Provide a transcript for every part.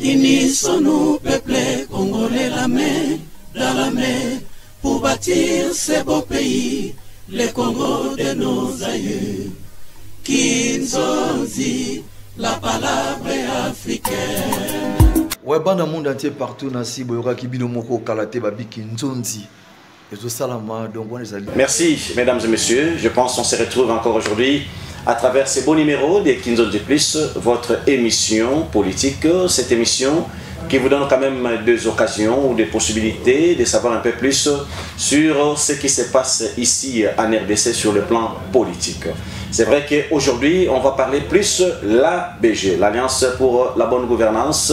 Unissons-nous, peuple congolais, la main dans la main, pour bâtir ce beau pays, le Congo de nos aïeux. Kinzonzi, la palabra africaine. Ouais, dans le monde entier, partout, Nasi, Boyora, Kibino, Moko, Kalate, Babi, Kinzonzi. Merci, mesdames et messieurs. Je pense qu'on se retrouve encore aujourd'hui à travers ces beaux numéros des Kinzonzi Plus, votre émission politique, cette émission qui vous donne quand même des occasions ou des possibilités de savoir un peu plus sur ce qui se passe ici en RDC sur le plan politique. C'est vrai qu'aujourd'hui, on va parler plus l'ABG, l'Alliance pour la bonne gouvernance,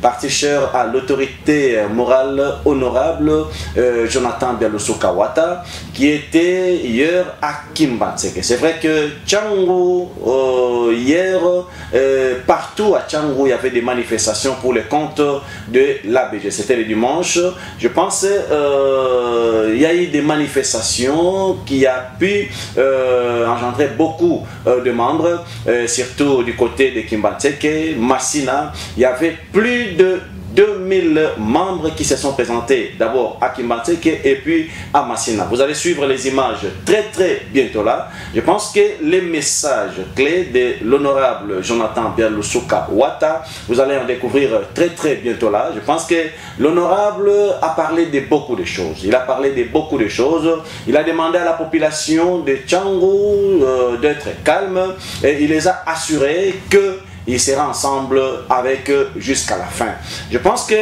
parti cher à l'autorité morale honorable Jonathan Bialoussouka-Ouattara, qui était hier à Kimbantseke. C'est vrai que Tchangou, hier, partout à Tchangou, il y avait des manifestations pour le compte de l'ABG. C'était le dimanche. Je pense il y a eu des manifestations qui a pu engendrer beaucoup de membres, surtout du côté de Kimbantseke, Massina. Il y avait plus de 2000 membres qui se sont présentés d'abord à Kimbantseke et puis à Massina. Vous allez suivre les images très bientôt là. Je pense que les messages clés de l'honorable Jonathan Bialoussouka-Ouattara, vous allez en découvrir très bientôt là. Je pense que l'honorable a parlé de beaucoup de choses. Il a parlé de beaucoup de choses. Il a demandé à la population de Tchangou d'être calme et il les a assurés que il sera ensemble avec eux jusqu'à la fin. Je pense que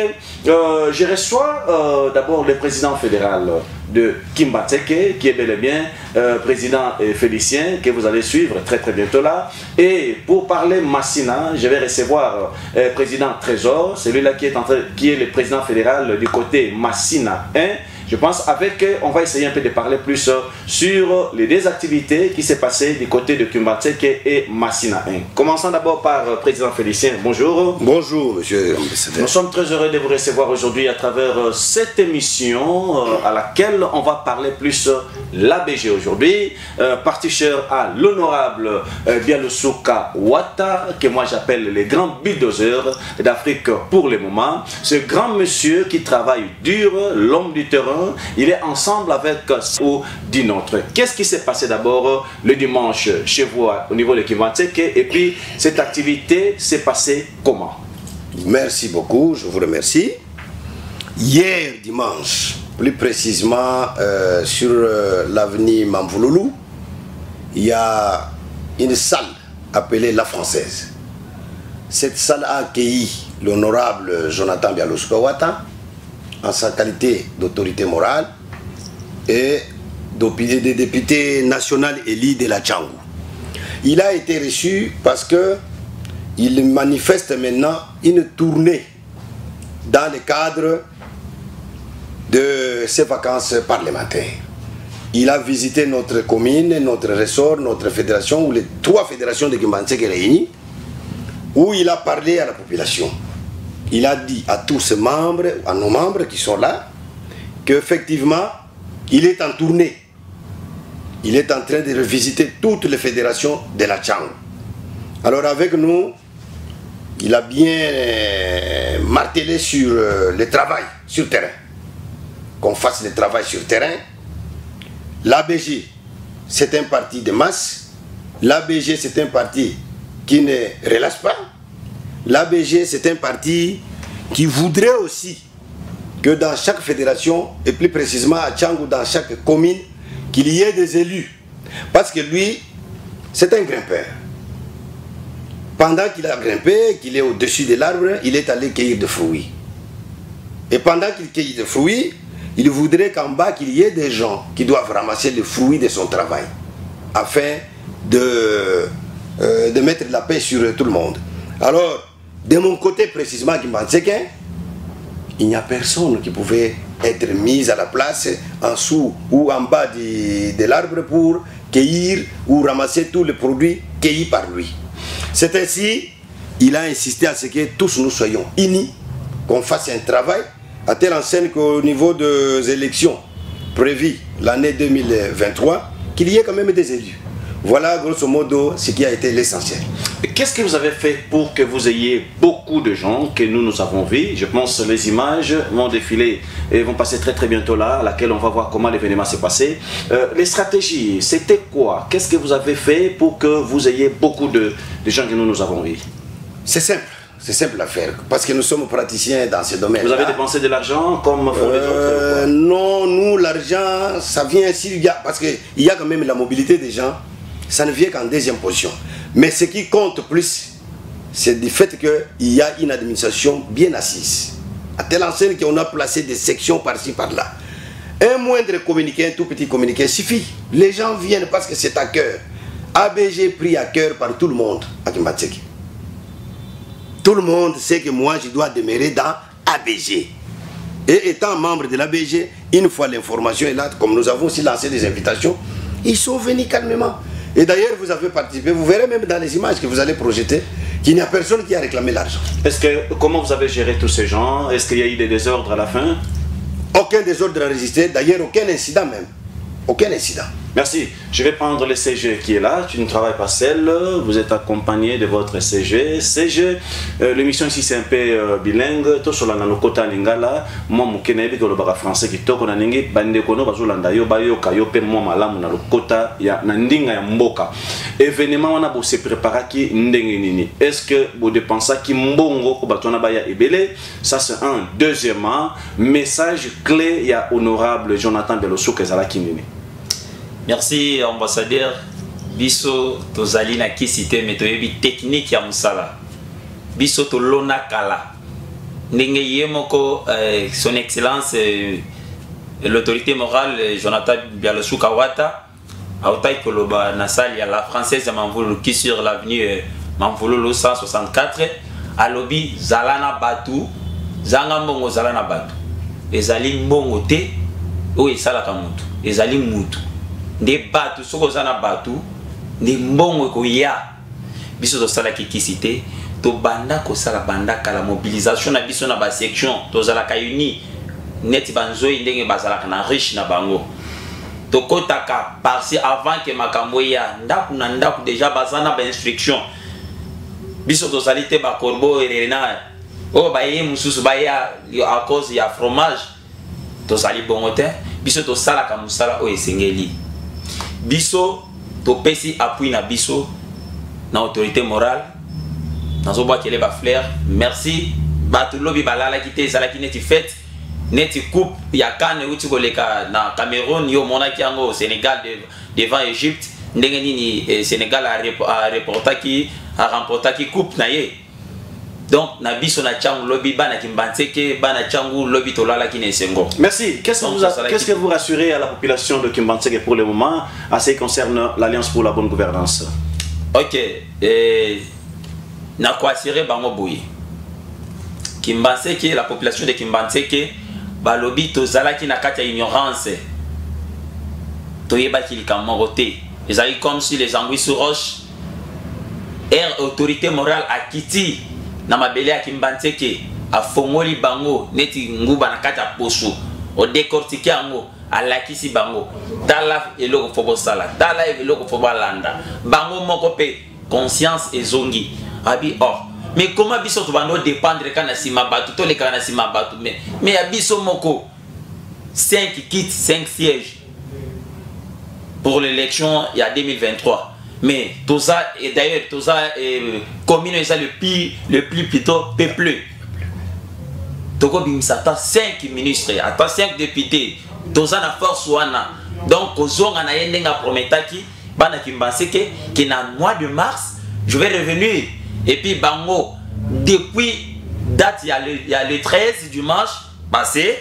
je reçois d'abord le président fédéral de Kimbantseke, qui est bel et bien président Félicien, que vous allez suivre très bientôt là. Et pour parler Massina, je vais recevoir président Trésor, celui-là qui est le président fédéral du côté Massina 1. Je pense on va essayer un peu de parler plus sur les deux activités qui s'est passées du côté de Kimbantseke et Massina 1. Commençons d'abord par président Félicien. Bonjour. Bonjour, monsieur l'ambassadeur. Nous sommes très heureux de vous recevoir aujourd'hui à travers cette émission à laquelle on va parler plus l'ABG aujourd'hui. Parti cher à l'honorable Bialoussouka-Ouattara, que moi j'appelle le grand bulldozer d'Afrique pour le moment. Ce grand monsieur qui travaille dur, l'homme du terrain. Il est ensemble avec ou d'une autre. Qu'est-ce qui s'est passé d'abord le dimanche chez vous au niveau de Kimbantseke et puis cette activité s'est passée comment? Merci beaucoup, je vous remercie. Hier dimanche, plus précisément sur l'avenue Mamvouloulou, il y a une salle appelée La Française. Cette salle a accueilli l'honorable Jonathan Bialoussouka-Ouattara en sa qualité d'autorité morale et de député national élu de la Tchangou. Il a été reçu parce que il manifeste maintenant une tournée dans le cadre de ses vacances parlementaires. Il a visité notre commune, notre ressort, notre fédération, ou les 3 fédérations de Kimbantseke réunies, où il a parlé à la population. Il a dit à tous ses membres, à nos membres qui sont là, qu'effectivement, il est en tournée. Il est en train de revisiter toutes les fédérations de la Tchangou. Alors avec nous, il a bien martelé sur le travail sur terrain. Qu'on fasse le travail sur terrain. L'ABG, c'est un parti de masse. L'ABG, c'est un parti qui ne relâche pas. L'ABG, c'est un parti qui voudrait aussi que dans chaque fédération, et plus précisément à Tchangou, dans chaque commune, qu'il y ait des élus. Parce que lui, c'est un grimpeur. Pendant qu'il a grimpé, qu'il est au-dessus de l'arbre, il est allé cueillir des fruits. Et pendant qu'il cueille des fruits, il voudrait qu'en bas, qu'il y ait des gens qui doivent ramasser les fruits de son travail, afin de mettre de la paix sur tout le monde. Alors, de mon côté précisément, Kimbantseke, il n'y a personne qui pouvait être mis à la place en dessous ou en bas de l'arbre pour cueillir ou ramasser tous les produits cueillis par lui. C'est ainsi, il a insisté à ce que tous nous soyons unis, qu'on fasse un travail à telle enseigne qu'au niveau des élections prévues l'année 2023, qu'il y ait quand même des élus. Voilà grosso modo ce qui a été l'essentiel. Qu'est-ce que vous avez fait pour que vous ayez beaucoup de gens que nous avons vus? Je pense que les images vont défiler et vont passer très bientôt là, à laquelle on va voir comment l'événement s'est passé. Les stratégies, c'était quoi? Qu'est-ce que vous avez fait pour que vous ayez beaucoup de gens que nous avons vus? C'est simple à faire, parce que nous sommes praticiens dans ce domaine. Vous avez dépensé de l'argent comme font les autres? Non, nous, l'argent, ça vient parce qu'il y a quand même la mobilité des gens, ça ne vient qu'en deuxième position. Mais ce qui compte plus, c'est du fait qu'il y a une administration bien assise. À telle enseigne qu'on a placé des sections par-ci, par-là. Un moindre communiqué, un tout petit communiqué suffit. Les gens viennent parce que c'est à cœur. ABG pris à cœur par tout le monde à Kimbantseke. Tout le monde sait que moi, je dois demeurer dans ABG. Et étant membre de l'ABG, une fois l'information est là, comme nous avons aussi lancé des invitations, ils sont venus calmement. Et d'ailleurs, vous avez participé, vous verrez même dans les images que vous allez projeter, qu'il n'y a personne qui a réclamé l'argent. Comment vous avez géré tous ces gens? Est-ce qu'il y a eu des désordres à la fin? Aucun désordre enregistré, d'ailleurs aucun incident même. Aucun incident. Merci. Je vais prendre le CG qui est là. Tu ne travailles pas seul. Vous êtes accompagné de votre CG. CG, l'émission ici c'est un peu bilingue. Tout sur la nanokota lingala. Moi, mon kenebi que le baga français qui toko na ningi bande kono bazulanda yo bayo kayo pe moi malamu na lokota ya nandinga ya mboka. Événement wana bo se préparer ki ndenge nini. Est-ce que vous dépensez ki mbongo ko batona baya ebele? Ça c'est un. Deuxièmement, message clé ya honorable Jonathan Belosou kezala kinini. Merci ambassadeur. Biso tozali na kisite metoyebi technique ya musala. Biso to lona kala. Ndenge yemoko son excellence l'autorité morale Jonathan Belosou Kawata autai koloba na salle ya la française ya Mamvulu qui sur l'avenue Mamvulu 164 alobi zalana batu zanga mbongo zalana batu ezali mbongo te o esala ka mutu ezali mutu de batu soko zana batu de mbongo ko ya biso to sala kikisite to banda ko sala banda kala mobilisation na biso na ba section to zala ka uni net banzoi ndenge bazala na riche na bango to kotaka parce avant que makambo ya ndaku na ndaku déjà bazana ba instruction biso to salite ba corbeau elena o ba ye mususu ba ya à cause ya fromage to sali bongote biso to sala ka musala o esengeli biso to pesi appui na biso na autorité morale nazo ba kele ba flair merci ba to lobi balala kite sala ki neti fête neti coupe ya kane uti koleka na Cameroun yo monaki yango au Sénégal devant Égypte ndenge nini Sénégal a reporté a remporté qui coupe na ye. Donc na biso na changu lobby bana Kimbantseke bana changu lobby tolala ki nesengo. Merci. Qu'est-ce que vous rassurez à la population de Kimbantseke pour le moment en ce qui concerne l'Alliance pour la bonne gouvernance? OK, na ko assurer bango boye. Kimbantseke, la population de Kimbantseke balobi tozala ki na kati ya ignorance. Toyeba ki likamorote. Ezali comme si les anguilles sur roche autorité morale a kiti na mabele ya Kimbantseke a fongoli bango neti nguba na kati ya poso o décortiquer yango alakisi bango tala eloko fobo sala tala eloko fobo landa bango moko pe conscience ezongi abi mais comment biso to bando dépendre kana sima batu to le kana sima batu mais abiso moko 5 kits 5 sièges pour l'élection il y a 2023. Mais tout ça, et d'ailleurs, tout ça, commune est le plus plutôt peuplé. Toko Bimsata, 5 ministres, attends 5 députés, tout ça na force wana. Donc, aux a yendenga prometaki, bana Kimbantseke, qui na mois de mars, je vais revenir. Et puis, bango, depuis date, il y a le 13 dimanche passé,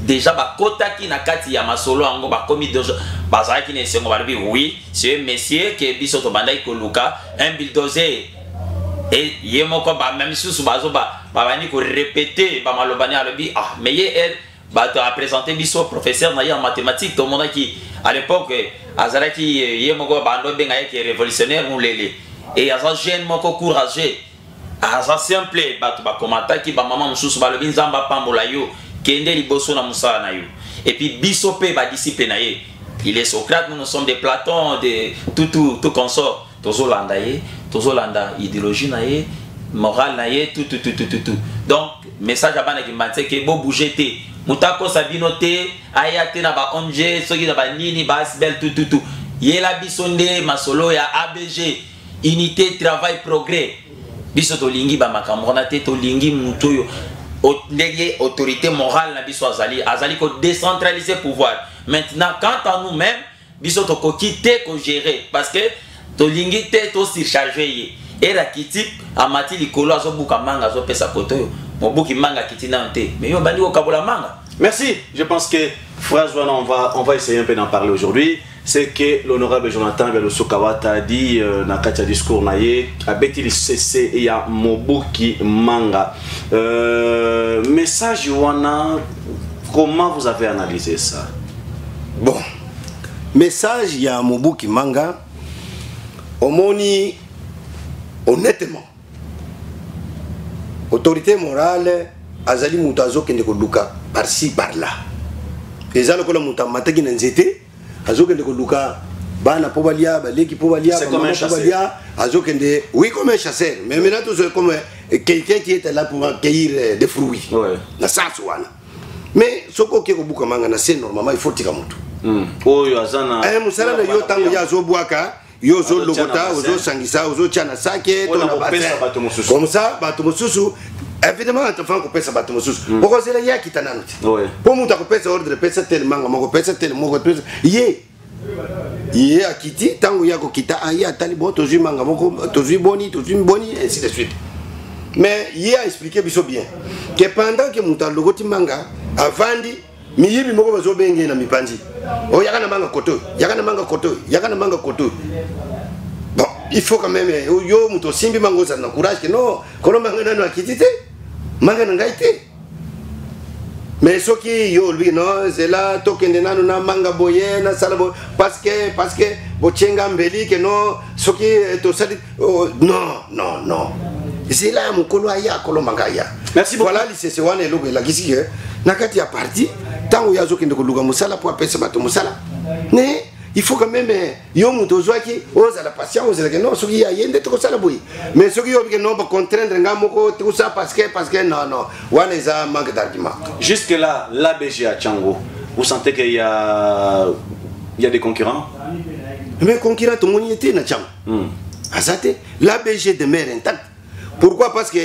déjà ba kota ki na kati ya masolo ango ba komi dojo bazara ki ne sengo ba bi oui c'est un monsieur qui biso to bandai ko luka un bulldozer et yemoko ba même sous bazo ba bani ko répéter ba malobani alobi mais elle ba to a présenter biso professeur na en mathématiques to mona ki à l'époque azara ki yemoko ba ndo benga qui révolutionnaire ou lele et azan jeune moko courageux azan simple ba to ba komata ki ba maman mususu ba lobi nzamba pambola yo kende liboso na musala na yo et puis biso pe ba disciple na ye Il est Socrate, nous sommes des Platon, tout consort. Tozolanda idéologie morale tout. Donc message à bana qui m'a dit que bon bouger té. Mutako sabino té, ayate na ba onje, soki na ba nini ba asbel tout. Yela bisonde masolo ya ABG, unité travail progrès. Biso to lingi ba makamona té to lingi mutoyo. Autorité morale na biso azali ko décentraliser pouvoir. Maintenant quant à nous-mêmes, biso to ko quitter ko gérer parce que to lingi té to surcharger et la kiti amati likolo azo buka manga azo pesa koto mobuki manga kiti na nté mais yo bandi ko kabola manga. Merci. Je pense que phrase on va essayer un peu d'en parler aujourd'hui. C'est que l'honorable Jonathan Bialusu Kawata a dit dans le discours naïe à Betty CC et à Mobuki Manga. Message Wana, comment vous avez analysé ça? Bon, message il y a Mobuki Manga. Omoni honnêtement, autorité morale, Azali Moutazo qui ne luka par-ci par-là. Et ça le kola Moutamata qui n'enzétait. Azokende koluka bana pobalia baleki pobalia comme pobalia azokende oui comme un chasseur mais maintenant tout c'est comme quelqu'un qui était là pour cueillir des fruits na satswana mais soko ke kobuka manga na c'est normalement il faut tika mutu oyo azana musala na yo tango ya zobwaka yo zo logota ozo sangisa ozo chana sake to na basa comme ça bato mususu évidemment tu fais qu'on pèse bateau mususu pourquoi c'est là ya kitana pour muta ko pèse ordre pèse tellement moko pèse tellement moko pèse yé akiti tango ya ko kita aya talibo tozu manga moko tozu boni ainsi de suite mais yé a expliqué biso bien que pendant que muta logoti manga avandi miyibi moko bazo benge na mipanzi o yakana manga koto bon il faut quand même yo muto simbi mango ça na courage que non kono manga na akitite manga ngaite mais ce qui yo lui non c'est là tokende nanu na manga boye na salabo parce que bochenga mbeli que non ce qui to sali non c'est là mukolo aya kolo manga ya merci beaucoup voilà c'est wana logo la kisi nakati ya parti tango yazo kende ko luga musala pour apesa bato musala mais il faut quand même yo muto zwaki oza la patience oza que non soki ya yende to sala boy mais soki yo que non pas contraindre ngamoko tout ça parce que non wana isa manque d'argument. Jusque là l'ABG à Tchango, vous sentez qu'il y a des concurrents? Mais concurrents tout le monde était na Tchango azate l'ABG demeure intact. Pourquoi? Parce que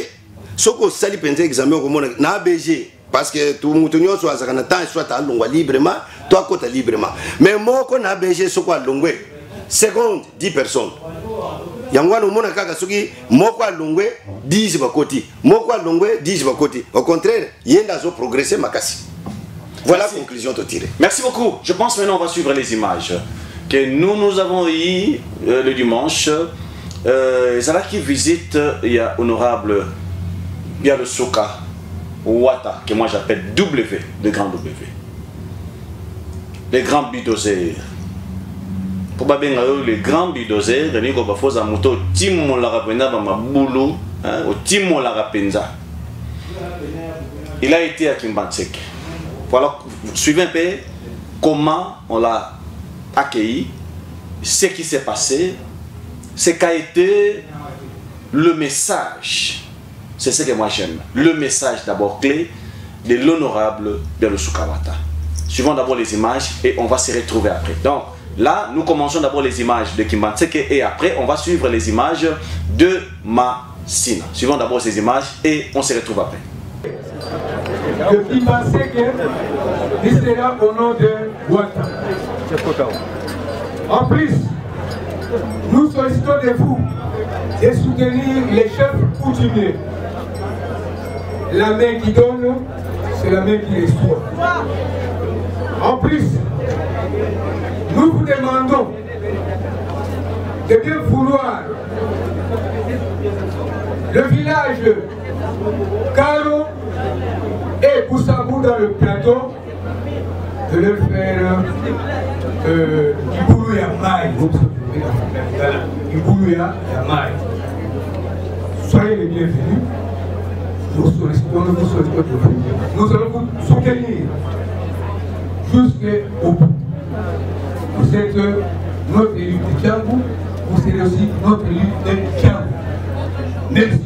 soko sali penze examen ko mona na ABG parce que tout le monde soit à temps soit à longwa librement toi côté librement mais moi qu'on a BG soko à longwe seconde 10 personnes yangwa no mona kaka soki moko a longwe 10 bakoti moko a longwe 10 bakoti au contraire yenda zo progresser makasi. Voilà la conclusion de tirer. Merci beaucoup. Je pense maintenant on va suivre les images que nous avons eu le dimanche. Zala qui visite il y a honorable Bialusu Wata, que moi j'appelle W, le grand W. Les grands bulldozers. Pour pas bien les grands bulldozers, les gens qui font un moto, Timon la rapena dans ma boulot, au Timon la rapenza. Il a été à Kimbansek. Voilà, suivez un peu comment on l'a accueilli, ce qui s'est passé, ce qu'a été le message. C'est ce que moi j'aime. Le message d'abord clé de l'honorable Bialusu Kawata. Suivons d'abord les images et on va se retrouver après. Donc là, nous commençons d'abord les images de Kimbanseke et après on va suivre les images de Masina. Suivons d'abord ces images et on se retrouve après. De Kimbanseke, il sera au nom de Wata. En plus, nous sollicitons de vous de soutenir les chefs coutumiers. La main qui donne, c'est la main qui reçoit. En plus, nous vous demandons de bien vouloir le village Karo et Boussabou dans le plateau, de le faire Ibouya Maï. Ibouya Maï. Soyez les bienvenus. Nous allons vous soutenir jusqu'au bout. vous êtes notre élu de Tchangou, vous serez aussi notre élu de Tchangou. Merci.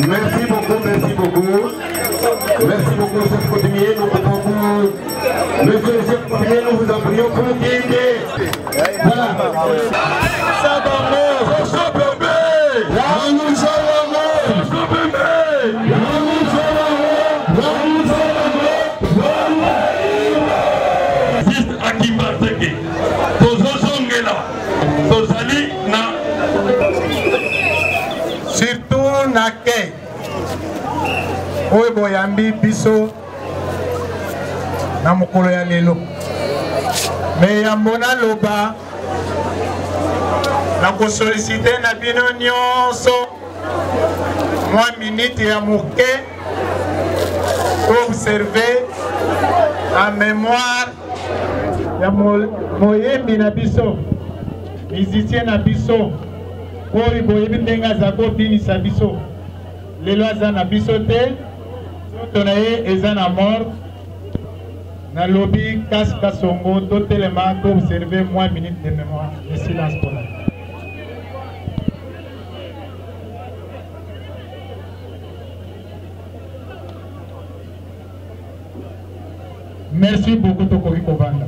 Merci beaucoup, merci beaucoup. Merci beaucoup, chef coutumier. Nous pouvons vous... Monsieur le chef coutumier, nous vous en prions pour guider. Voilà. Surtout nake oyo boyambi biso na mokolo ya lelo me yambo naloba na kosolicite na bino nyonso mwa minute ya moke observe en mémoire ya moyembi na biso musicien na biso oyo boyebi ndenge aza kobinisa biso lelo aza na biso te nzoto na ye eza na mort nalobi kasi kasongo totelema koobserve mwa minute de mémoire de silence pour elle. Merci beaucoup tokoki kovanda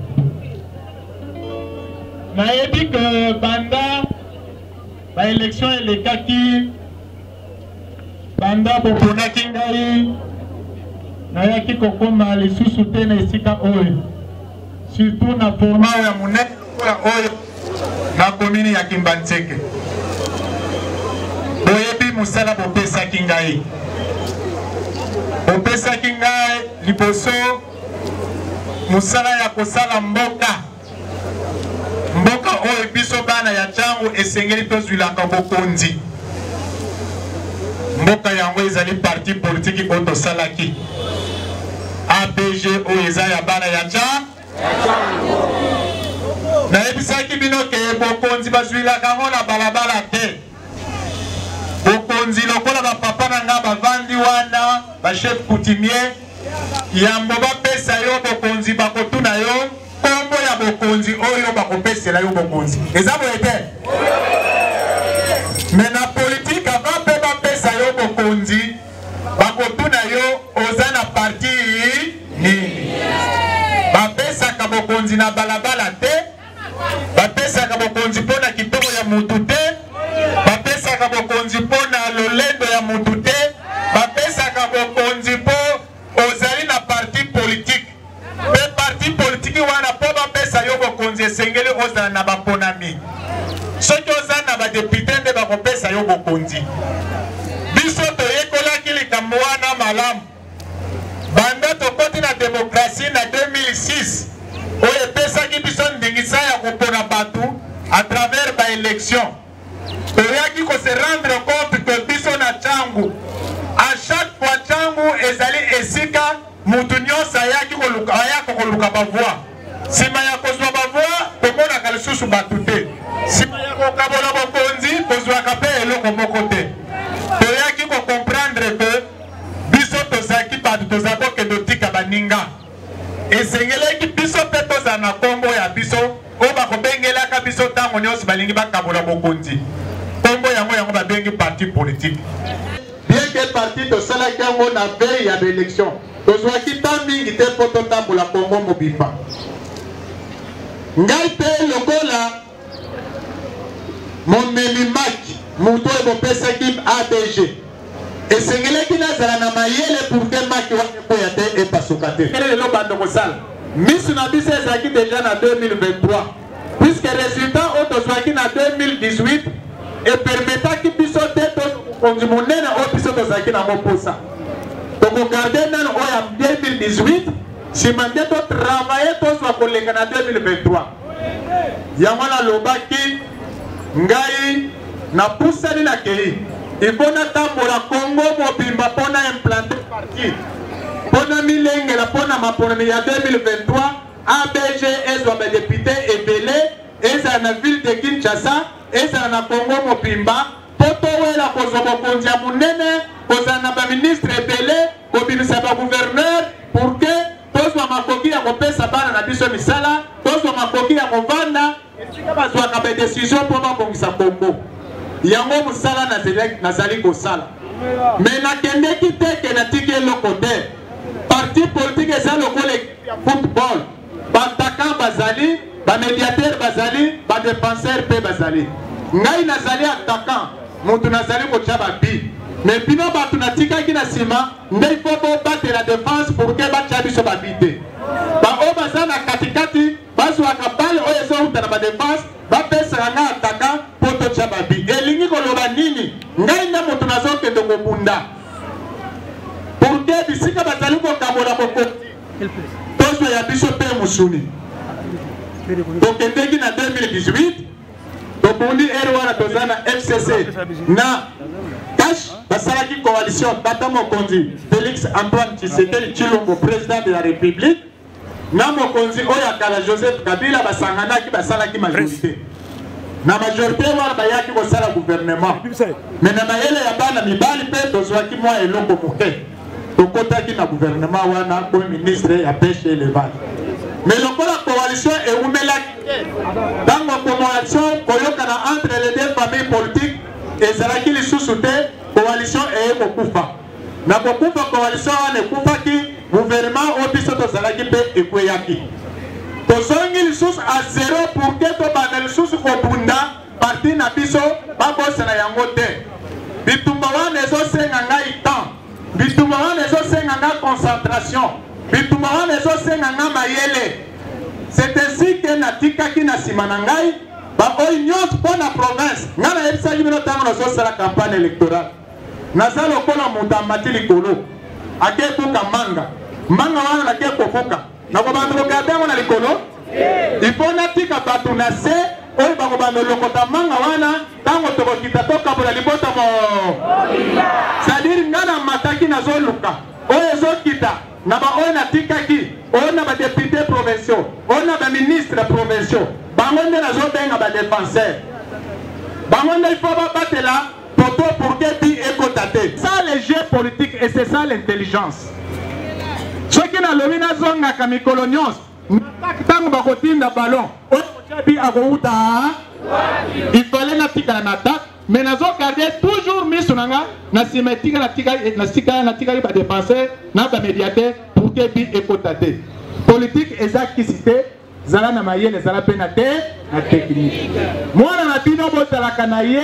nayebi ke banda ba élection elekaki banda boponaki ngai nayaki kokoma lisusu te na esika oyo surtout na format ya monene lokola oyo na komini ya Kimbantseke boyebi mosala bopesaki ngai liboso mosala ya kosala mboka oyo biso bana ya Tchangou esengeli tozwilaka bokonzi mboka yango ezali parti politique oyo tosalaki ABG oyo eza ya bana ya Tchangou nayebisaki bino ke bokonzi bazwilaka ngo na balabala te bokonzi lokola bapapa na nga bavandi wana bachef coutumier yambo bapesa yo bokonzi bakotuna yo kombo ya bokonzi oyo bakopesela yo bokonzi eza boye te me na politique avant mpe bapesa yo bokonzi bakotuna yo oza na parti nini bapesaka bokonzi na balabala te bapesaka bokonzi mpo na kitoko ya mutu te bapesaka bokonzi mpo na lolendo ya mutu te bapesaka bokonzi mpo ozali na parti politique pe parti politique wana po bapesa yo bokonzi esengeli ozala na baponami soki oza na badepute nde bakopesa yo bokonzi biso toyekolaki likambo wana malamu banda tokoti na demokrasie na 2006 oyo epesaki biso ndingisa ya kopona bato à travers baélection toyaki kose rendre compte que biso na Tchangou à chaque fois Tchangou ezali esika mutu nyonso ayaki koluka bavoi nsima ya kozwa bavoi tomonaka lisusu bato te nsima ya kokabola bokonzi tozwaka mpe eloko moko te toyaki kocomprendre que biso tozalaki bato tozala kokende tika baninga esengelaki biso mpe tozala na kombo ya biso oyo bakobengelaka biso ntango nyonso balingi bakabola bokonzi kombo yango babengi parti politique bien que parti tosalaki yango na veille ya baélection tozwaki ntan mingi te mpo totambola kongo mobimba ngai mpe lokola momemi maki moto oyo bopesaki ABG esengelaki nazala na mayele pour que maki wana ekoya te epasuka te kele lelo bando kosala misu na biso ezalaki deja na 2023 puisque résultat oyo tozwaki na 2018 epermetaki biso te tokonzi monene oyo biso tozalaki na moposa tokogarde nano oyo ya 2018 nsima nde totravaye tozwa koleka na 2023 yango nalobaki ngai napusani na kei il faut natambola Congo mobimba pona implanter parti pona milengela pona maponami ya 2023 ABG ezwa ba député ebele eza na ville de Kinshasa eza na Congo mobimba poto wela kozwa bokonzi ya munene kozwa na ba ministre ebele kobimisa ba gouverneur pour que tozwa makoki ya kopesa bana na biso misala tozwa makoki ya kovanda esika bazwaka ba décision mpo babongisa Congo yango musala nazali kosala mais nakendeki te ke natiki eloko te parti politique eza lokola ya football batakant bazali bamédiateur bazali badépenseur mpe bazali ngai nazali attaquant mutu nazali kotya babi mais bino bato natikaki na nsima nde il faut bobatela défense pour ke batya biso babi te baoyo baza na katikati bazwaka bale oyo ezouta na badéfense bapesaka ngai attaquant mpo totya babi elingi koloba nini ngai nde moto nazokende kobunda pour ke bisika bazali kokambola bokonzi tozwa ya biso mpe mosuni tokendeki na 2018 tobundi ere wana toza na FCC na cash basalaki coalition tata mokonzi Félix Antoine Tshisekedi Tshilombo président de la République na mokonzi oyo akala Joseph Kabila basanganaki basalaki majorité na majorité wana bayaki kosala gouvernement mais na mayele ya bana mibali mpe tozwaki mwa eloko moke tokotaki na gouvernement wana ko ministre ya pêche et élevage mais lokola coalition eumelaki tango coalition koyokana entre les deux familles politiques ezalaki lisusu te coalition ekokufa na kokufa coalition wana ekufaki gouvernement oyo biso tozalaki mpe ekweyaki tozongi lisusu a zéro pour ke tobanda lisusu kobunda parti na biso babosana yango te bitumba wana ezosenga ngai temps bitumba wana ezosenga ngai concentration bitumba wana ezosenga ngai mayele c'est ainsi que natikaki na nsima na ngai baoyo nyonso mpo na province ngai nayebisaki bino ntango nazosala campagne électorale naza lokola moto amati likolo ake kuka manga wana nake kofuka nakobanda kogarde yango na likolo ifo natika bato na se oyo bakobanda lokota manga wana ntango tokokita tokabola libota mo c'est-à-dire ngai namataki nazoluka oyo ezokita na baoyo natikaki oyo na badéputé provinciaux oyo na baministre provinciaux bango nde nazobenga badéfenseur bango nde ifo babatela poto pour que bi ekota te ça le jeu politique et c'est ça l'intelligence soki nalobi nazongaka mikolo nyonso ntango bakotinda ballon oyo kotya bi akouta il fallait natikala na attaque mais nazogarde toujours miso na nga na nsima natikali badépenseur na bamédiateur pour ke bi ekota te politique eza kisi te zala na mayele ezala mpe na te na technique mwana na bino bozalaka na ye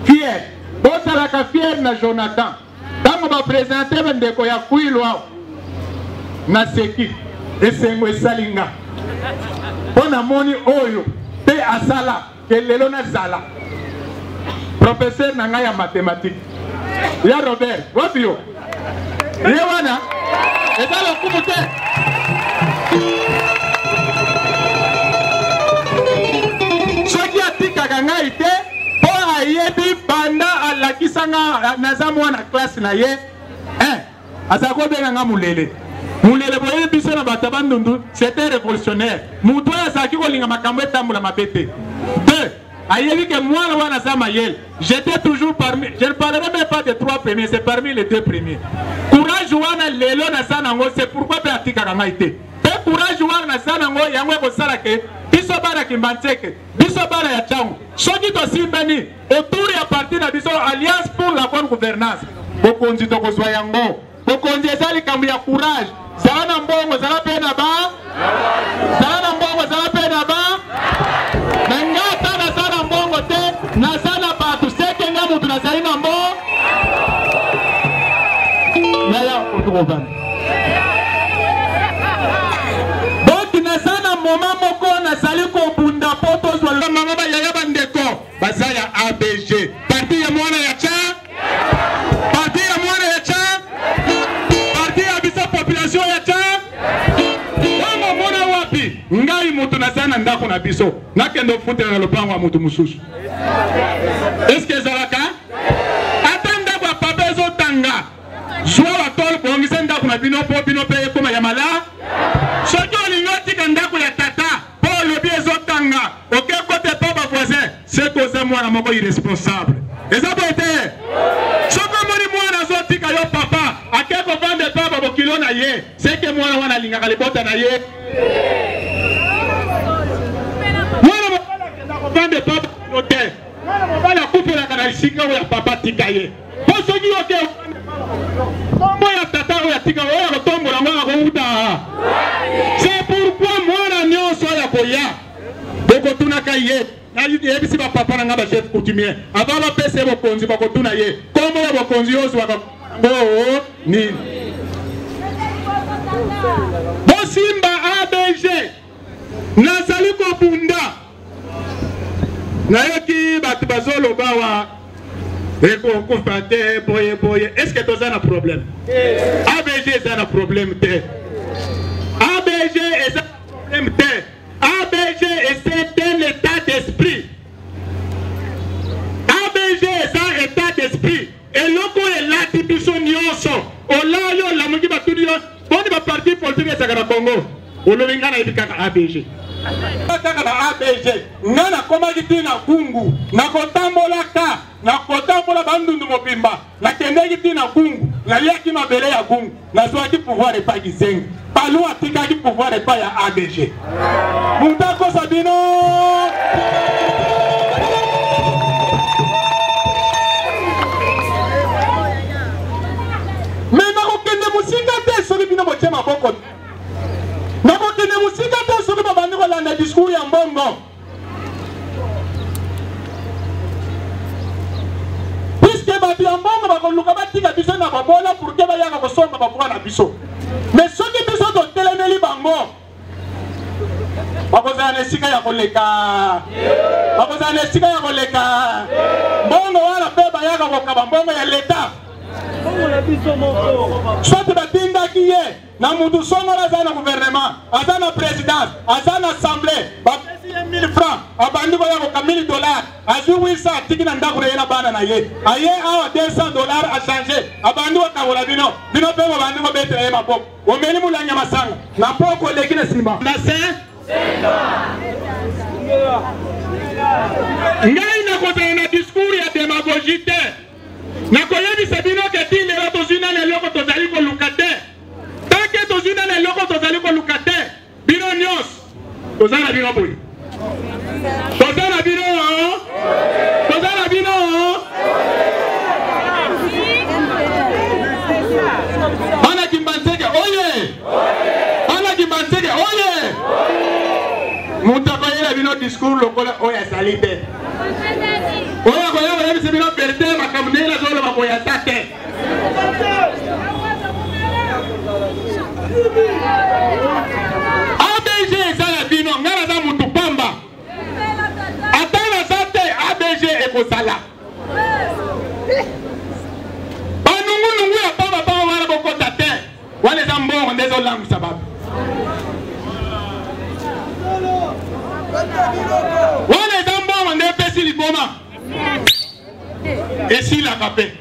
fier bozalaka fier na Jonathan ntango baprésente bandeko ya kwilwa na seki esengo esali nga mpo namoni oyo mpe asala ke lelo nazala professeur na ngai ya mathématique ya Robert wapi yo ye wana eza lokumu te soki atikaka ngai te mpo ayebi banda alakisanga naza mwana classe na ye azala kobenga nga mulele boyebi biso na bato bandundu c'était révolutionnaire mutu oyo azalaki kolinga makambo etambola mabe te deux ayebi ke mwana wana aza mayele j'étais toujours parmi je ne parlerai même pas des trois premiers c'est parmi les deux premiers courage wana lelo naza nango c'est pourquoi mpe atikaka ngai te mpe courage wana naza nango yango ekosala ke biso bana kimbanzeke biso bana ya ntango soki tosimbani autour ya parti na biso alliance pour la bonne gouvernance bokonzi tokozwa yango bokonzi eza likambo ya courage zala na mbongo zala mpe na ba zala na mbongo zala mpe na ba na nga ata naza na mbongo te naza na bato seke nga motu nazali na mbo naya otukobana donc naza na moma moko nazali kobunda mpo tozwa mama bayaya bandeko baza ya ABG parti ya mwana ya tcha parti ya mwana ya tcha parti ya biso population ya tcha wango mona wapi ngai mutu naza na ndako na biso nakende ofutela na lopango ya mutu mosusu est-ce que ezalaka ata nanga zwa batolo bongisa ndako na bino po bino pe ekoma ya mala soki olingi otika ndako ya tata po olobi ezotanga oke kote po bavoisin seko oza mwana moko irresponsable eza boye te soki omoni mwana azotika yo papa ake kovande pa babokilo na ye seke mwana wana alingaka libota na ye mwana mobali akenda kovande pa babokilo te mwana mobali akupelaka na lisika oyo ya papa tika ye po soki oke tombo ya tata oyo atika oyo akotombola ngo akouta c'est pourquoi mwana nyonso oyo akoya bokotunaka ye nayebisi bapapa na nga bachef coutumier ava bapesa ye bokonzi bakotuna ye kombo ya bokonzi ozwaka ngo nini bosimba ABG nazali kobunda nayoki bato bazoloba wa ekokufa te boye est-ce que toza na problème ABG eza na problème te ABG eza na problème te ABG est un état d'esprit ABG eza état d'esprit eloko elati biso nyonso olayo lamuki batudi yo boni baparti politique ezaka na Congo olobi nga nayebi kaka ABG kaka na ABG nga nakomaki ti na kungu nakotambolaka nakotambola bandundu mobimba nakendeki ti na kungu naliaki mabele ya kungu nazwaki pouvoir epai kizengi palu atikaki pouvoir epai ya ABG mutakosa bino me nakokende mosika te soki bino botie maboko nakokende mosika te soki babandi kolanda discours ya mbongo puisque bato ya mbongo bakoluka batika biso na babola pourke bayaka kosomba bavuka na biso mais soki biso totelemeli bango bakozala na esika ya koleka bakozala na esika ya koleka mbongo wana mpe bayaka kokaba mbongo ya leta soki batindaki ye na mutu songola aza na gouvernement aza na présidence aza na assemblée bapesi ye 1000 francs abandi koya koka $1000 azwi 800 atiki na ndako na ye na bana na ye aye awa $200 achange abandi kokabola bino bino mpe bobandi kobetela ye maboko omeli mulanya masanga na poko oleki na nsima na se ngai nakozala na discours ya démagogie te nakoyebisa bino ke ti lelo tozwi nano eloko tozali koluka te tanke tozwi nano eloko tozali koluka te bino nyonso toza na bino boye toza na bino toza na bino bana kimbanzeke oye bana kimbanzeke oye mutu akoyela bino discours lokola oyo azali te oya koya koyebisa bino vérité makambo ndenge nazoloba boye ata te ABG eza ya bino ngai naza mutu pamba ata naza te ABG ekozala banungunungu ya pamba wana bokota te wana eza mbongo nde ezolangwisa bato wana eza mbongo nde epesi liboma esilaka mpe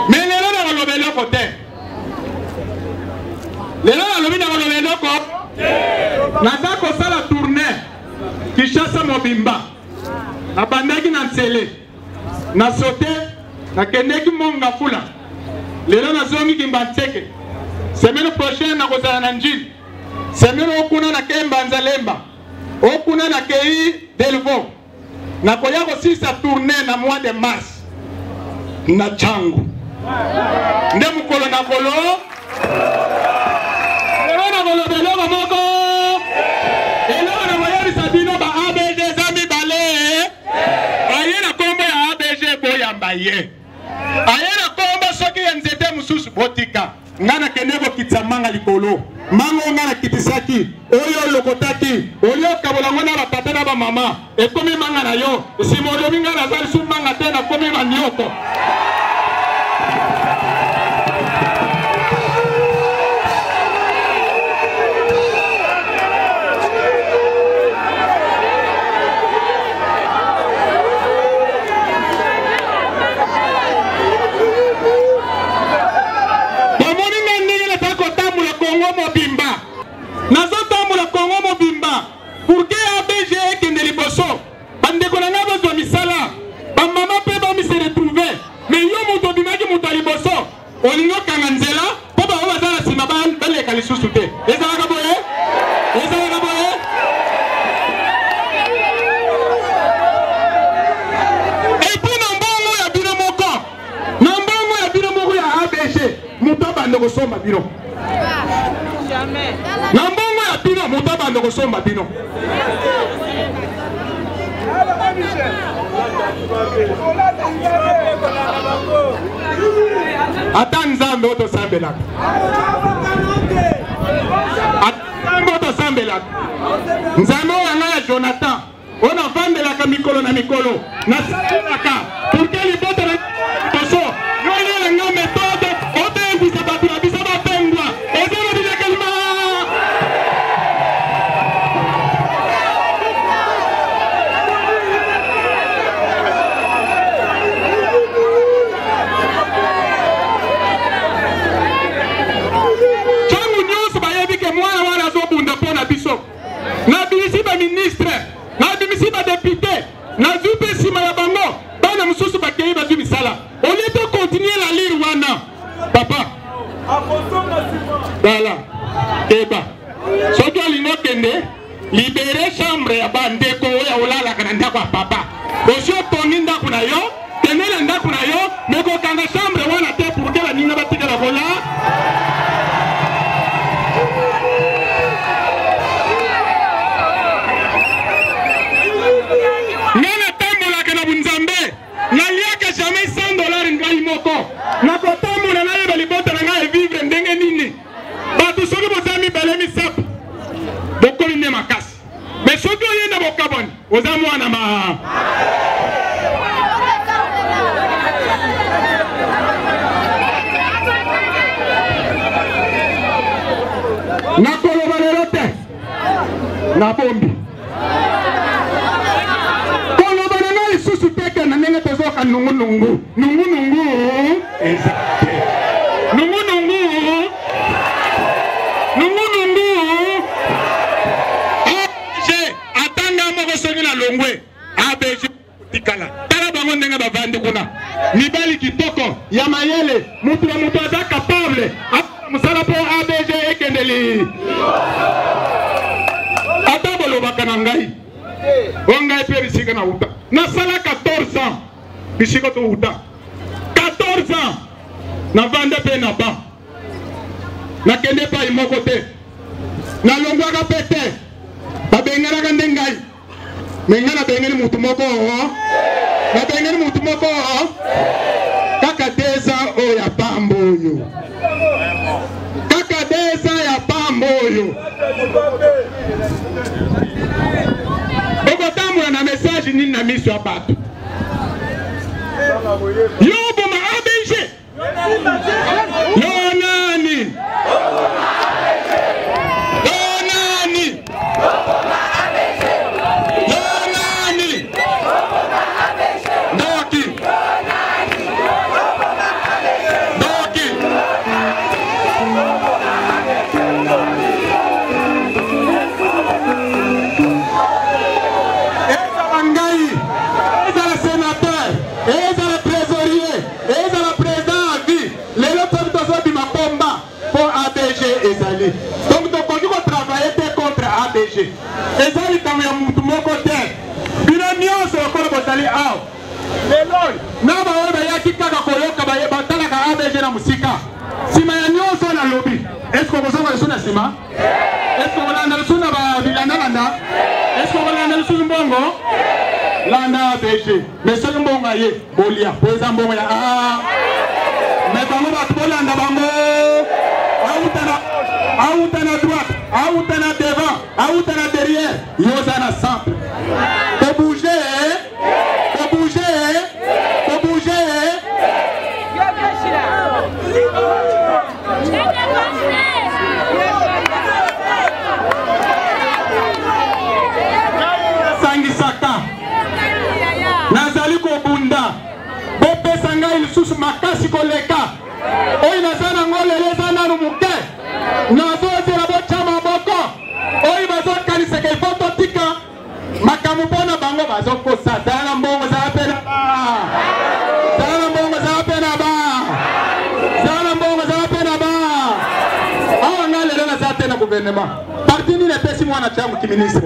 me lelo nakoloba eloko te lelo nalobi nakoloba eloko naza kosala tourne Kinshasa mobimba nabandaki na Ntsele na sote nakendeki Mongafula lelo nazongi Kimbanzeke semaine prochaine nakozala na Njili semaine okuna na Kembanza Lemba okuna na Kei Delvaux nakoya kosisa tourne na mois de mars na Changu nde mukolo na kolo lelo nakoloba eloko moko eloko nakoyebisa bino ba ABG eza mibale aye na kombo ya ABG boyamba ye aye na kombo soki ya nzete mosusu botika nga nakende kokitisa manga likolo manga nga nakitisaki oyo olokotaki oli okabola ngo na batata na bamama ekomi manga na yo nsima olobi nga naza lisusu manga te nakomi manioko lisusu te. Ezalaka boye? Ezalaka boye? Et puis na mbongo ya bino moko. Na mbongo ya bino moko ya ABG. Muto bande kosomba bino. Jamais. Na mbongo ya bino muto bande kosomba bino. Ata nzambe oto sambelaka. Nzambe oto sambelaka. Nzambe oyanga ya Jonathan. Ona vandelaka mikolo na mikolo. Na salelaka. Pour que les bottes na toso. Noye nga méthode. Oto evisa batu na bisa bapengwa. Ezelo bila kelima. Na bimisi ba ministre, na bimisi ba député, na zupe sima ya bango, bana mususu ba kei ba zumisala. On est de continuer la lire wana. Papa. Voilà. Eba. Soki alingo kende, libérer chambre ya bandeko ya olala kana ndako ya papa. Osio toni ndako na yo, tenela ndako na yo, meko kanga chambre wana te pour que la ninga batika la vola. Nana tambola kana bunzambe naliaka jamais $100 ngai moko na kotambola na yeba libota na ngai vivre ndenge nini batu soki bozami belemi sap bokoli ne makasi mais soki oyenda bokaboni oza mwana ma na koloba lelo te na bombi susu teke na nenge tezoka nungu nungu exacte nungu ABG atanga moko soki na longwe ABG tikala tala bango ndenge bavandi kuna mibali kitoko ya mayele mutu na mutu aza capable musala po ABG ekendeli ata bolobaka na ngai ongai pe bisika na uta na sala 14 ans bisika to uta 14 ans na vanda pe na ba na kende pa imoko te na longwa ka pete babengana ka ndengai mengana bengeni mutu moko na bengeni mutu moko kaka deza o ya pambo yo kaka deza ya pambo yo Bogotamura na message nini na miso ya bato. Yo boma ABG. Yo nani? Yo nani? Yo nani? Doki. Doki. Donc tu continues à travailler contre ABG. Et ça, il y a un côté. Il y a un côté. ABG na musika. Sima ya nyonso na lobby. Est-ce que vous avez suna sima? Est-ce que vous avez suna ba bilanda landa? Est-ce que vous avez suna mbongo? Landa ABG. Mais ce mbongo aye bolia. Poza mbongo ya mais bango ba bolanda bango. Aoutana droite, aoutana devant, aoutana derrière, yozana centre. Faut bouger, faut bouger, faut bouger. Sangisaka, nazali kobunda, bope sanga ilisusu makasi koleka. Oyi nazana ngole lezana numuke. Nazo zera bochama boko. Oyi bazo kaniseke ifoto tika. Makamupona bango bazo kosa. Zala mbongo za apena ba. Zala mbongo za apena ba. Zala mbongo za apena ba. Awa ngale lena gouvernement. Parti ni nepesi mwana changu ki ministre.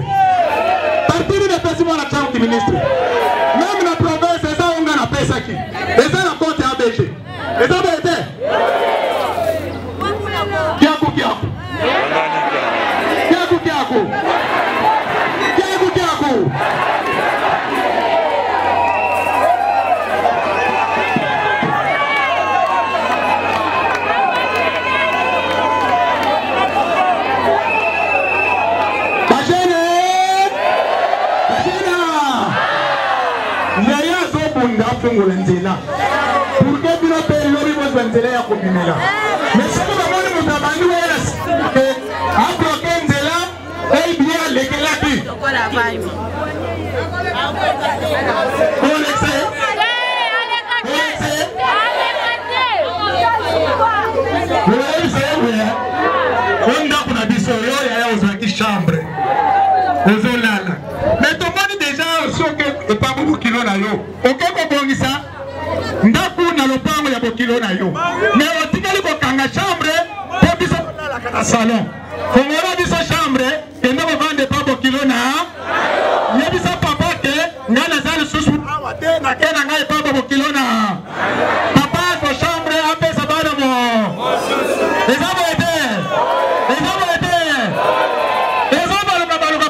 Parti ni nepesi mwana changu ki ministre. Même la province eza onga na pesa ki. Eza na compte ABG. Eza bete. Kiaku. Pour que vous n'ayez l'objet de vous enlever à communer. Mais si vous avez un abandon, à bloquer Nzela, et bien les Kelaki. On a dit sur les chambres. Mais tout le monde déjà que pas beaucoup de kilos. Ok, ça? Ndaku na lopango ya bokilo na yo. Mais otikali ko kanga chambre pour biso la salon. Fongora biso chambre et ndako vendre pas bokilo na. Yebisa papa ke ngana zali susu awate na kena ngai pas bokilo na. Papa ko chambre apesa bana mo. Ezabo ete.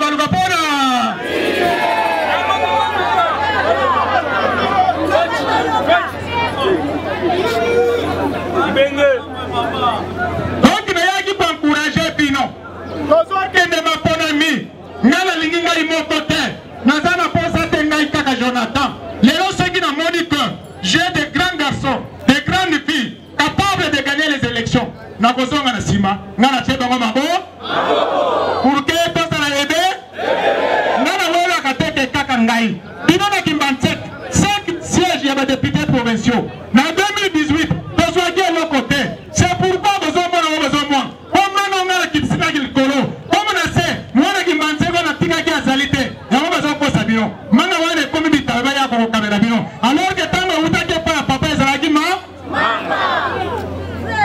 Baluka pona. Donc il y a qui peut encourager Pino. Nous qui ne m'a pas mis. Nala linginga imo côté. Nazana posa tenga ikaka Jonathan. Les gens qui n'ont dit que j'ai des grands garçons, des grandes filles capables de gagner les élections. Nakozonga na sima. Nala cheba ngoma bo. Pour que pasa la aider. Nala wala kateke kaka ngai. Pino na Kimbantsek 5 sièges ya ba députés provinciaux. Na 2018 besoin de l'autre côté. C'est pourquoi besoin de moi. Comme on a la Kipsina Gilkolo. Comme on a fait, moi qui m'en sais qu'on a tiré qui a salité. Il y a besoin de ça bien. Maintenant on est comme du travail à pour caméra bien. Alors que tant que vous t'inquiète pas, papa Zalagima.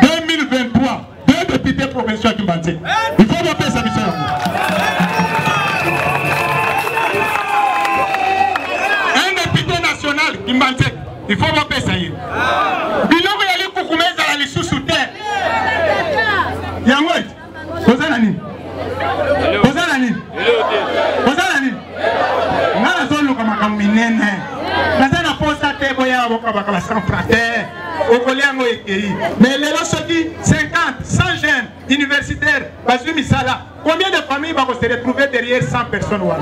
2023, 2 députés provinciaux qui m'en sais. Il faut voter sa mission. Un député national qui m'en sait. Il faut voter ça. Bilan il y a les coucoumés à la liste sous terre. Yangoy, Ozanani. Nana zone kama kaminene. Nazana posa te boya boka baka sans frater. Okoliango ekei. Mais les gens qui 50, 100 jeunes universitaires, bazui misala. Combien de familles vont se retrouver derrière 100 personnes ou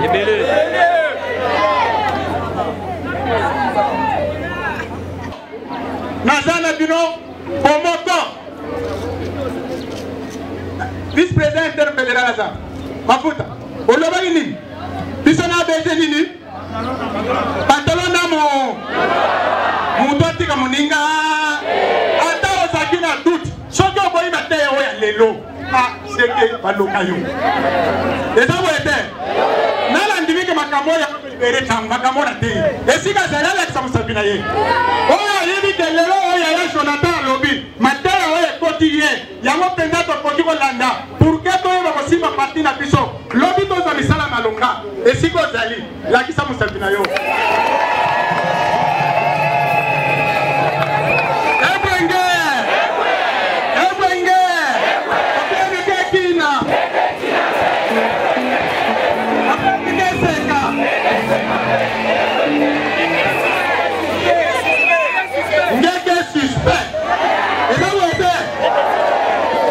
Nazana Bino, Pomoto. Vice-président interfédéral à ça. Mafuta. Oloba ini. Bisona beje nini. Pantalon namo. Mutoti kamuninga. Ata osakina doute. Soko boyi mate oya lelo. Ah, c'est que balokayo. Eza boete. Nala ndivike makamoya libere tang makamona te. Esika zalala kisamusabina ye. Oya yebi de lelo oya ya Jonathan lobi. Matera oya kotiye. Yango penza to koti ko landa. Pour que toi va aussi ma partie na biso. Lobi to za misala malonga. Esiko zali. La kisamusabina yo.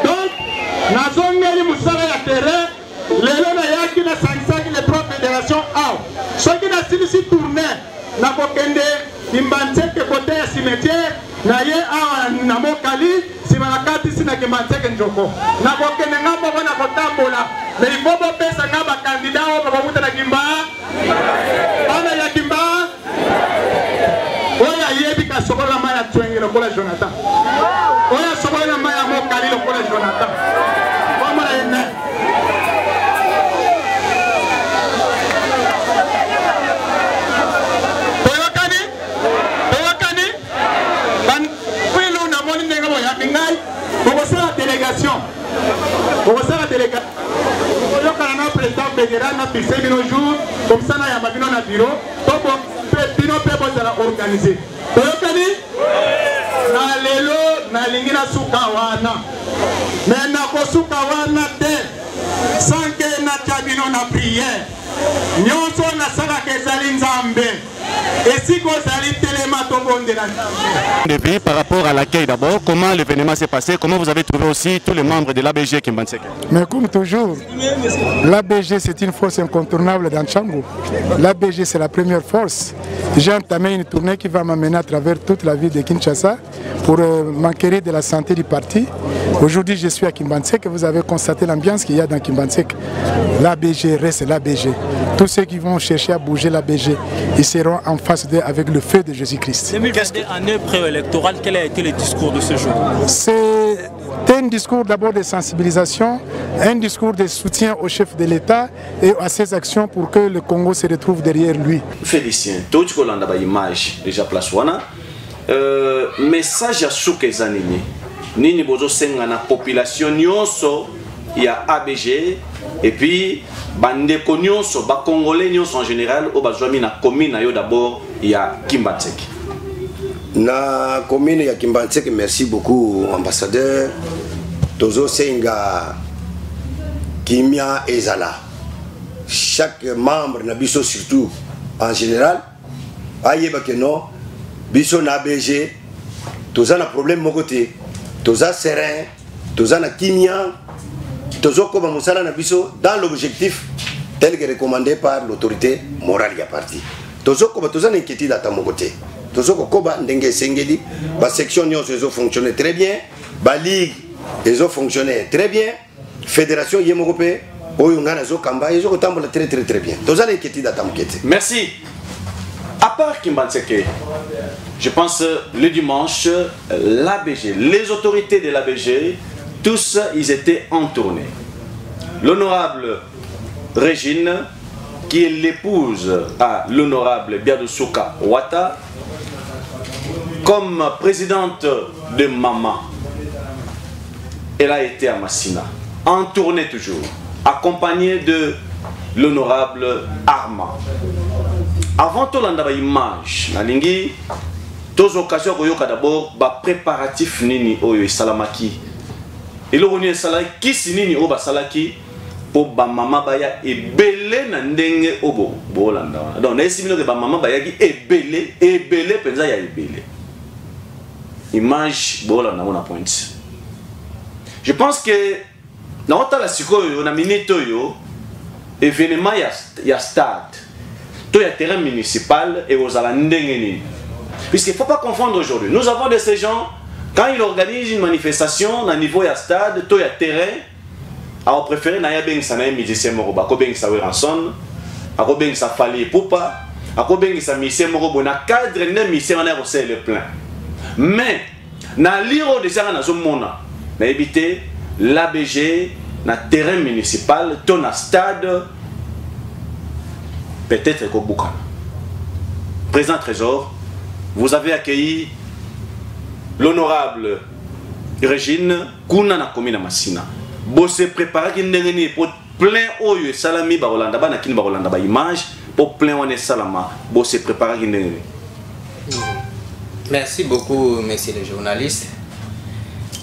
Donc, Nazongeli Moussara ya terrain, lelo na yaki na sangsaki les trois fédérations A. Ceux qui n'a si tourné, na kokende, Kimbantsek côté ya cimetière, na ye awa na mokali, simalakati sina Kimbantsek njoko. Na kokende ngamba wana kotambola, mais il faut pas pesa ngamba candidat wa babuta na Kimba. Bana ya Kimba. Oya yebi ka sokola maya twenge lokola Jonathan. Oya sokola maya mokali lokola Jonathan. Mama ene. Toyakani. Ban filu na moni nenga boya bingai. Bobo sa délégation. délégation. Le président fédéral a fixé nos jours, comme ça, il y a un bureau, pour organiser. Na lelo na lingina sukawana mais na ko sukawana te sans que na tabino na prière nyonso na sala ke zali nzambe et si ko zali telema to bondela. Depuis par rapport à l'accueil d'abord, comment l'événement s'est passé, comment vous avez trouvé aussi tous les membres de l'ABG Kimbantseke? Mais comme toujours, l'ABG c'est une force incontournable dans Tchango. L'ABG c'est la première force. J'ai entamé une tournée qui va m'amener à travers toute la ville de Kinshasa pour m'enquérir de la santé du parti. Aujourd'hui, je suis à Kimbantseke. Vous avez constaté l'ambiance qu'il y a dans Kimbantseke. L'ABG reste l'ABG. Tous ceux qui vont chercher à bouger l'ABG, ils seront en face d'eux avec le feu de Jésus-Christ. 2022, année préélectorale, quel a été le discours de ce jour? C'est un discours d'abord de sensibilisation, un discours de soutien au chef de l'État et à ses actions pour que le Congo se retrouve derrière lui. Félicien, tout ce qu'on a dans l'image déjà place wana. Message à Soukeza Nini. Nini bozo senga na population nyonso ya ABG et puis bande ko nyonso ba congolais nyonso en général au bazwami na commune na yo d'abord ya Kimbantseke. Na commune ya Kimbantseke, merci beaucoup ambassadeur. Tozo senga kimia ezala. Chaque membre na biso surtout en général ayeba que non biso na ABG toza na problème mokote. Toza serein, toza na kimia, tozo koba musala na biso dans l'objectif tel que recommandé par l'autorité morale du parti. Tozo koba toza na inquiétude à mon côté. Tozo koba ndenge sengeli, ba section nyonso ezo fonctionner très bien, ba ligue ezo fonctionner très bien, fédération yemokopé oyo ngana zo kamba ezo kotambola très bien. Toza na inquiétude à mon côté. Merci. À part Kimbantseke, je pense le dimanche, l'ABG, les autorités de l'ABG, tous ils étaient en tournée. L'honorable Régine, qui est l'épouse à l'honorable Biadoussouka Ouattara, comme présidente de Mama, elle a été à Massina, en tournée toujours, accompagnée de l'honorable Arma. Avant tout l'andaba image, na lingi, tous occasions koyoka d'abord ba préparatif nini oyo salamaki. Et le roni salaki sinini oba salaki pour ba mama baya ebele na ndenge obo bolanda. Donc na esimino ke ba mama baya ki ebele penza ya ebele. Image bolanda on a point. Je pense que na otala sikoyo na minute yo événement ya stade. Tout le terrain municipal et aux alandengeni. Puisqu'il ne faut pas confondre aujourd'hui. Nous avons de ces gens, quand ils organisent une manifestation à niveau de stade, tout le terrain, on préfère n'aya ben sa naï musicien moroba, ko ben sa Weranson, ko ben sa Fali Poupa, ko ben sa musicien morobo na cadre ne musicien on a reçu le plein. Mais na liro de ça na zomona, na éviter l'ABG na terrain municipal, ton stade. Peut-être qu'au Boukana. Président Trésor, vous avez accueilli l'honorable Régine Kuna na commune Massina. Vous se préparez pour plein oyo salami barolanda ba na kin barolanda ba image pour plein one salama. Vous se préparez Merci beaucoup messieurs les journalistes.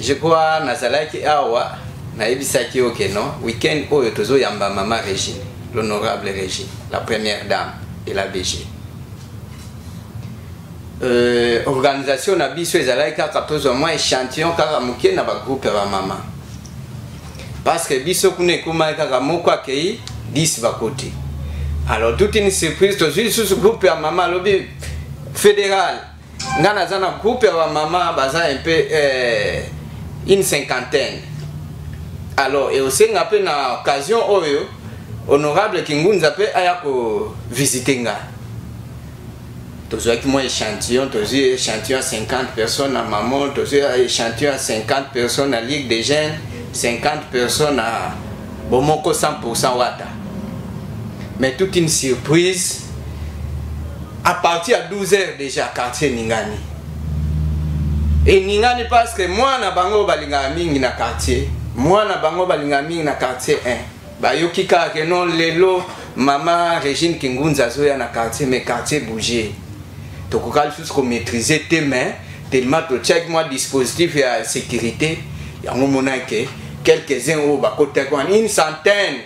Je crois nazalaki awa na ebisaki okeno week-end oyo tozo yamba mama Régine. L'honorable Régine, la première dame de l'ABG. Organisation na biso ezalaki kaka tozwa mwa échantillon kaka moke na bagroupe ya bamama. Parce que biso kuna ekomaki kaka moko akei 10 bakote. Alors toute une surprise, tozwi sous groupe ya mama alobi fédéral. Nga naza na groupe ya bamama baza un peu une cinquantaine. Alors et aussi nga pe na occasion oyo honorable Kingunza pe ayako visiter nga. Tozo qui moi échantillon, tozo échantillon à 50 personnes à maman, tozo échantillon à 50 personnes à Ligue des Jeunes, 50 personnes à Bomoko 100% Wata. Mais toute une surprise à partir à 12h déjà quartier Ningani. Et Ningani parce que moi na bango balinga mingi na quartier, moi na bango balingami na quartier 1 bayoki kaka non lelo mama Régine Kingunza zoya na quartier mais quartier bouger to ko kal juste ko maîtriser tes mains tellement to check moi dispositif ya sécurité ya ngomona ke quelques-uns au bakote kwa une centaine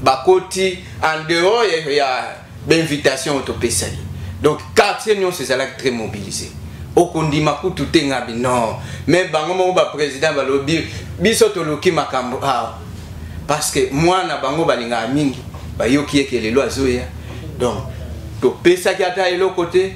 bakoti en dehors ya d'invitation au pesali. Donc quartier nous c'est là très mobilisé. Au kondima kutu tenga non mais bango mo ba président ba lobby biso to loki makambo parce que moi na bango balinga mingi ba yoki ekele lo azoya. Donc to pesa ki ata elo côté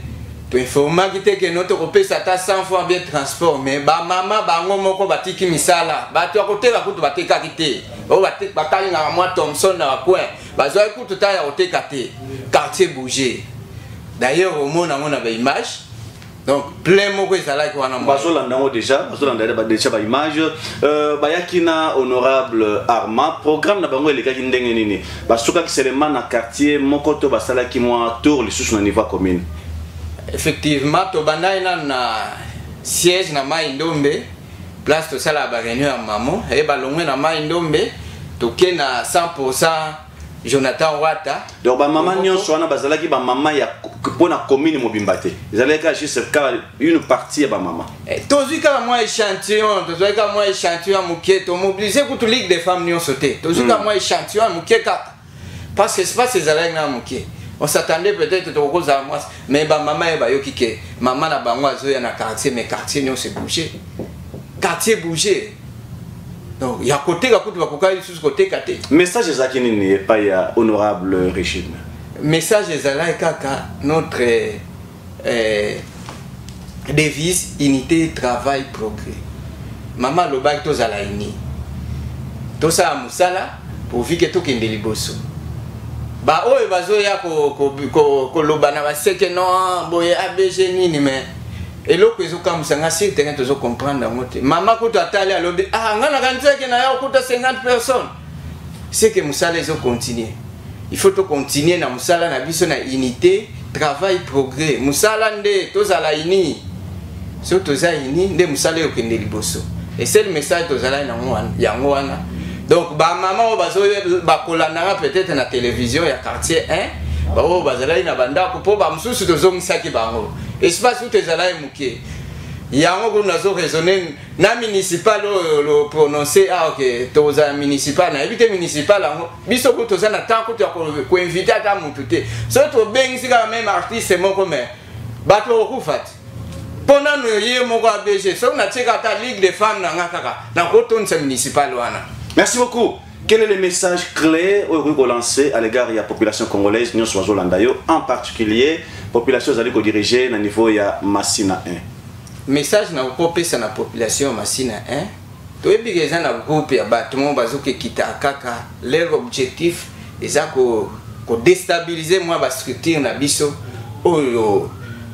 to informa ki te ke no to pesa ta 100 fois bien transport mais ba mama bango moko batiki misala ba to côté ba kutu bateka kite o batek batalinga moi Thompson na coin bazo kutu ta ya oteka te quartier bouger. D'ailleurs au monde on a une image. Donc plein mot que ça là qu'on a bazolandango déjà ba image bayakina honorable Arma programme na bango elekaki ndenge nini basuka ki seulement na quartier mokoto basala ki moi tour les sous na niveau commune. Effectivement to bandaina na siège na Maindombe place to sala ba réunion à maman et balongwe na Maindombe to ke na 100% Jonathan Wata. Donc ba maman nyonso wana bazalaki ba maman ya pona commune Mobimbate. Ezalaka juste une partie ba maman. Tozu ka moi échantillon, tozu ka moi échantillon muké to mobiliser pour toute ligue des femmes nyonso te. Tozu ka moi échantillon muké ka parce que c'est pas ces alègres na muké. On s'attendait peut-être to koza moi mais ba maman e ba yoki ke maman na bango azoya na quartier mais quartier nyonso bouger. Quartier bouger. Donc, il y a côté la côté côté. Message Zakini n'est pas ya honorable Régine. Message Zalaïkaka notre devise unité travail progrès. Maman lobak to zalaini. To sa musala pour vivre que to kende liboso. Ba o e bazo ya ko lobana ba seke non boye ABG nini mais et l'autre ils ont comme ça ngasi terrain tu comprendre dans moté maman ko to atali à lobby ngana kanisa ke na ya ko 50 personnes c'est que musala ils ont continué il faut to continuer na musala na biso na unité travail progrès musala nde to zala ini so to za ini nde musala yo kende liboso et c'est le message to zala na ngwana ya ngwana donc ba maman bazo ba kolana peut-être na télévision ya quartier 1 ba o bazala ina banda ko po ba mususu to zongisa ki bango espace où tes alliés mouqués. Il y a un peu de raisonner. Na municipal le prononcer ok. Toza municipal na éviter municipal. Biso ko toza na tant ko inviter à ta montée. Surtout bien si quand même artiste c'est mon comme. Bato ko fat. Pendant nous yé mon ABG. So na tcheka ta ligue des femmes na ngakaka. Na ko ton municipal wana. Merci beaucoup. Quel est le message clé au lancer à l'égard de la population congolaise, en particulier la population dirigée au niveau de Massina 1? Message na kopé na population Massina 1. To ebigeza na groupe ya bâtiment bazoke kita kaka leur objectif est ko déstabiliser moi ba structure na biso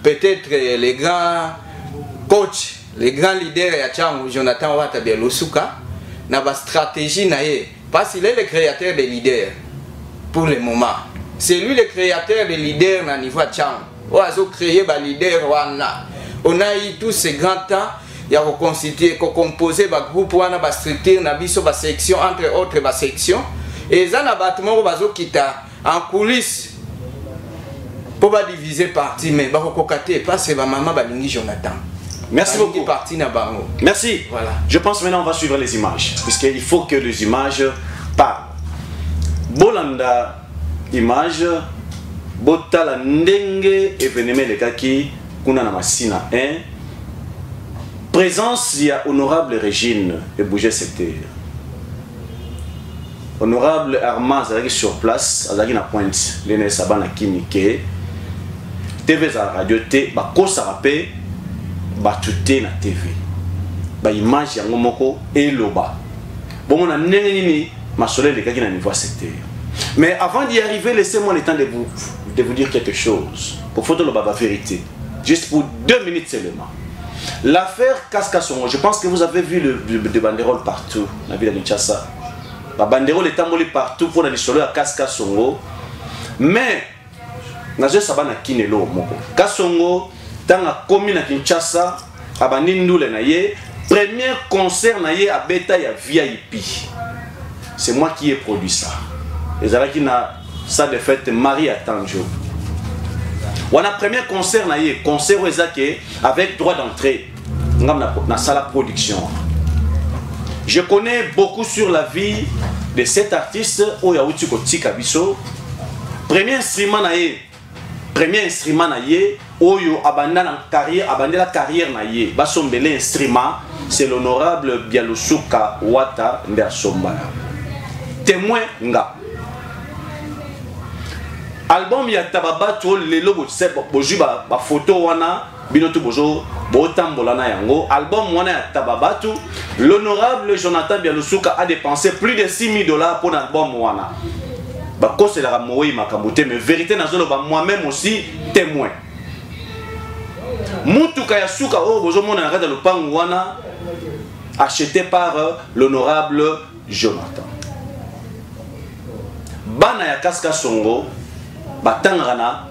peut-être les grands coachs, les grands leaders ya Tchangu Jonathan Wata Belosuka na ba stratégie na ye. Parce qu'il est le créateur des leaders pour le moment. C'est lui le créateur des leaders au niveau de Tchang. On a créé des leaders. On a eu tous ces grands temps. Il y a reconstitué, composé des groupes, des structures, des sections, entre autres des sections. Et ils ont un bâtiment qui est en coulisses pour diviser partie. Mais parce que maman Balingi Jonathan. Merci beaucoup. Merci. Voilà. Je pense maintenant on va suivre les images. Puisqu'il faut que les images parlent. Bolanda image. Botala ndenge événement le kaki kuna na Massina 1. Présence il y a honorable Régine et bouger secteur. Honorable Armand Zalaki sur place, Zalaki na pointe. Lene Sabana Kimike. TV za radio T ba kosa rapé. Batute na TV ba image yango moko eloba bon na ndenge nini masole le kaki na niveau secteur. Mais avant d'y arriver, laissez-moi le temps de vous dire quelque chose pour photo la vérité juste pour 2 minutes seulement. L'affaire Kaska Songo, je pense que vous avez vu des banderoles partout la ville de Kinshasa. La banderole est emballée partout pour aller sur le Kaska Songo, mais nazo sabana kinelo moko Kasongo tanga komi na Kinshasa abanindule na ye Premier concert naïe à Beta ya VIP. C'est moi qui ai produit ça. Et ça qui na ça de fête Marie Atanjo. On a premier concert naïe, concert où avec droit d'entrée. Dans la production. Je connais beaucoup sur la vie de cet artiste Oyaouti Koti Kabiso. Premier instrument naïe, Oyo abandonne la carrière naïe. Son bel instrument, c'est l'honorable Bialusuka Wata Ndersomba. Témoin nga. Album ya tababa to lelo boju ba photo wana binotu bojo botambola na yango. Album wana ya tababatu, l'honorable Jonathan Bialusuka a dépensé plus de $6 000 pour l'album wana. Ba ko c'est la moyi makambote mais vérité na zolo ba moi-même aussi témoin. Mutuka ya suka o bojo mona na kata lupangu wana acheté par l'honorable Jonathan. Bana ya Kaska Songo batangana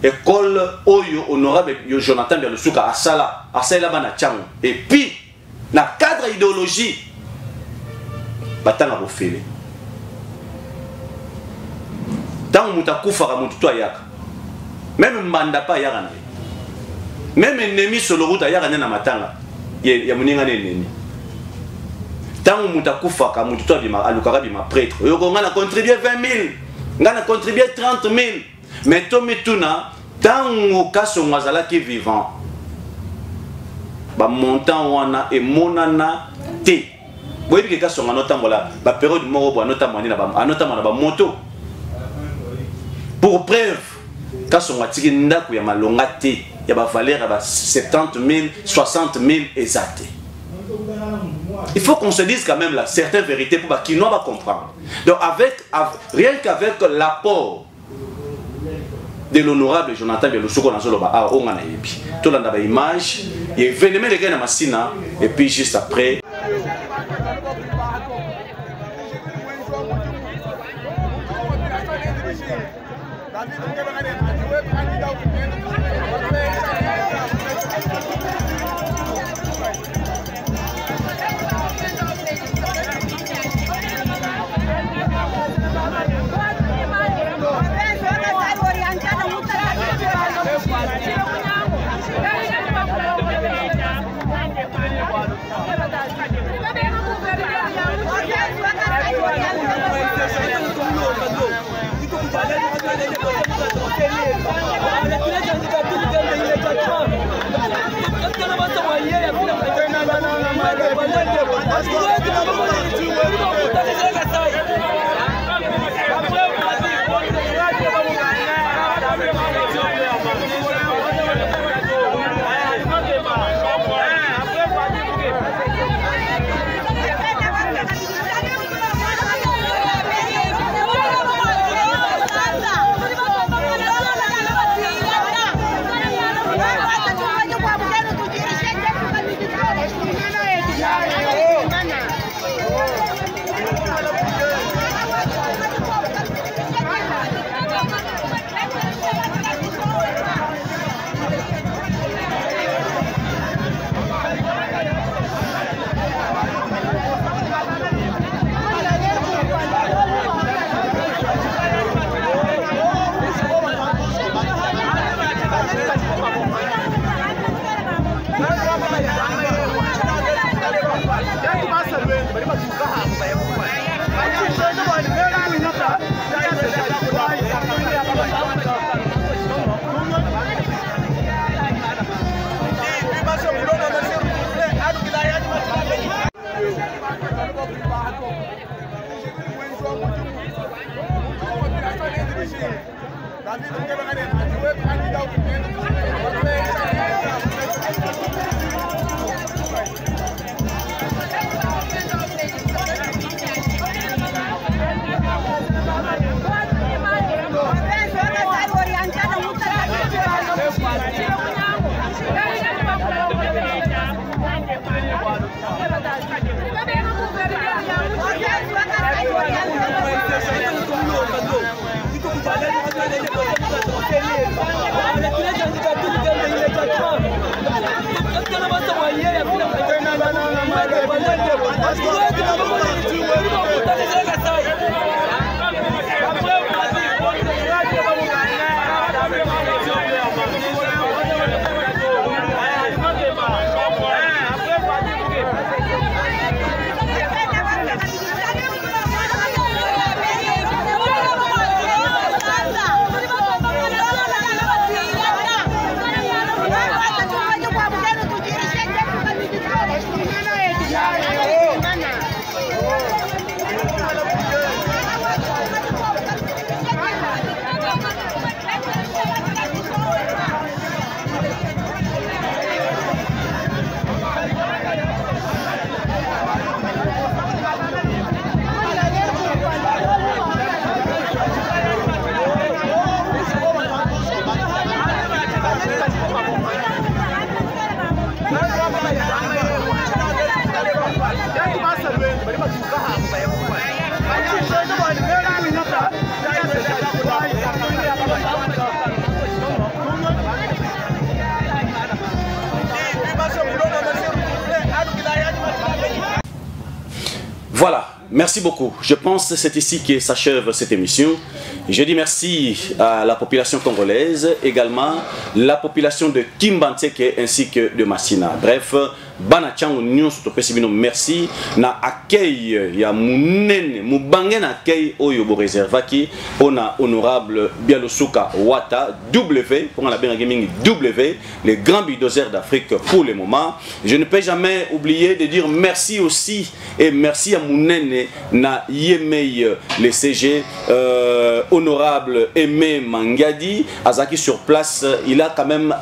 école oyo honorable Jonathan Bialusuka asala bana chango et puis na cadre idéologie batanga bofele tant mutakufa ka mutu to ayaka même mbanda pa yaka na même ennemi solo route ayaka na matanga ya muninga ennemi tant mutakufa ka mutu to bima alukaka bima prêtre yo ko ngana contribuer 20 000 ngana contribuer 30 000 mais to mituna tant kaso ngazala ki vivant ba montant wana e monana te boyebi ke kaso ngana tambola ba période moko bo anota manina ba anota mana ba moto pour preuve kaso ngatiki ndako ya malonga te ya ba valeur ya ba 70 000 60 000 exact. Il faut qu'on se dise quand même là certaines vérités pour qui nous va comprendre. Donc rien qu'avec l'apport de l'honorable Jonathan Bialusuka na zolo ba on a yebi. Tout là ba image, il événement les gars na masina et puis juste après merci beaucoup. Je pense que c'est ici que s'achève cette émission. Je dis merci à la population congolaise, également la population de Kimbantseke ainsi que de Massina. Bref, Banachan Union Sotopesibino, merci. Na accueil, ya munene, mubangen accueil oyobo réservaki, on a honorable Bialosuka Wata, W, pour la bien gaming W, les grands bulldozers d'Afrique pour le moment. Je ne peux jamais oublier de dire merci aussi et merci à Mounene na Yemei le CG honorable Aimé Mangadi Azaki sur place. Il a quand même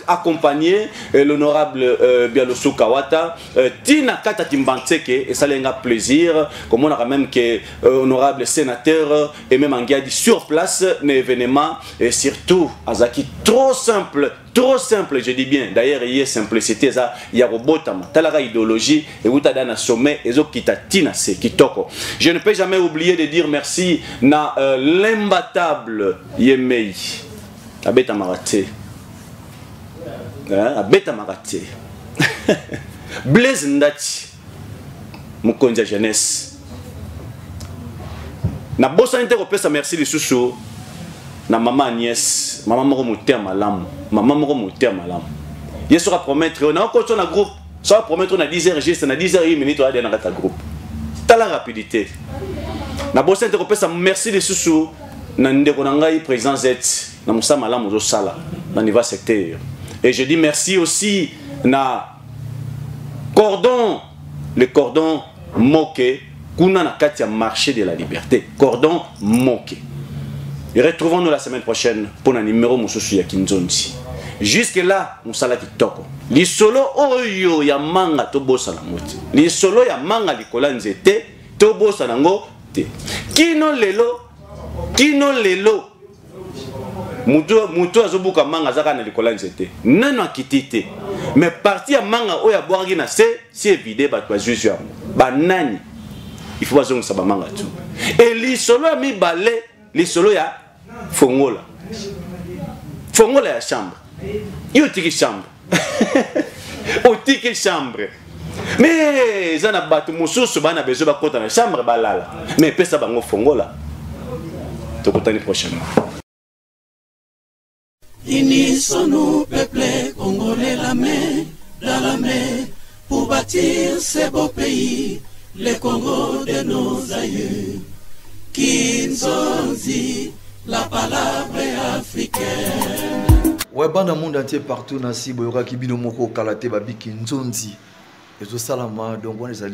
accompagné l'honorable Bialosuka Wata Tina Kata Kimbantseke, et ça lui a plaisir comme on a quand même que honorable sénateur Aimé Mangadi sur place l'événement, et surtout Azaki trop simple, je dis bien. D'ailleurs, il y a simplicité, il y a robotama, talaga idéologie, et vous avez un sommet, et vous qui se kitoko. Je ne peux jamais oublier de dire merci na l'imbattable Yemei, Abeta Marate, Abeta Marate, Blaise Ndati, Mukonja jeunesse. Na bossa interropesa merci les sous na maman Agnès, maman moko moteur malamu, maman moko moteur malamu. Il sera promettre on a encore sur un groupe, ça va promettre on a 10h juste na 10h minutes on a dans ta groupe. T'as la rapidité. Na bossa interropesa merci les sous na ndeko na ngai président Z na musa malamu zo sala na niveau secteur. Et je dis merci aussi na cordon, le cordon moqué kuna na kati ya marché de la liberté, cordon moqué. Et retrouvons-nous la semaine prochaine pour un numéro Moussousou ya Kinzonzi. Jusque là, Moussala Kitoko. Li solo oyo ya manga to bossa na moti. Li solo ya manga likola nzete to bossa nango te. Kino lelo. Mutu azobuka manga zaka na likola nzete. Nano akitite. Mais parti ya manga oya boargi na c'est évidé ba to juge ya. Banani. Il faut bazonga sa manga tu. Et li solo ya mi balé, li solo ya Fongola. Fongola ya chambre. Yo tiki chambre. O tiki chambre. Mais zana batu mususu bana bezo ba kota na chambre balala. Mais pesa bango Fongola. Tokotani prochainement. Unissons-nous, peuple congolais, la main dans la main, pour bâtir ce beau pays, le Congo de nos aïeux. Kinzonzi, la palabra africaine. Ouais, banda monde entier partout, nasi boyoka kibino moko kalate babi Kinzonzi. Et tout ça là, donc on les a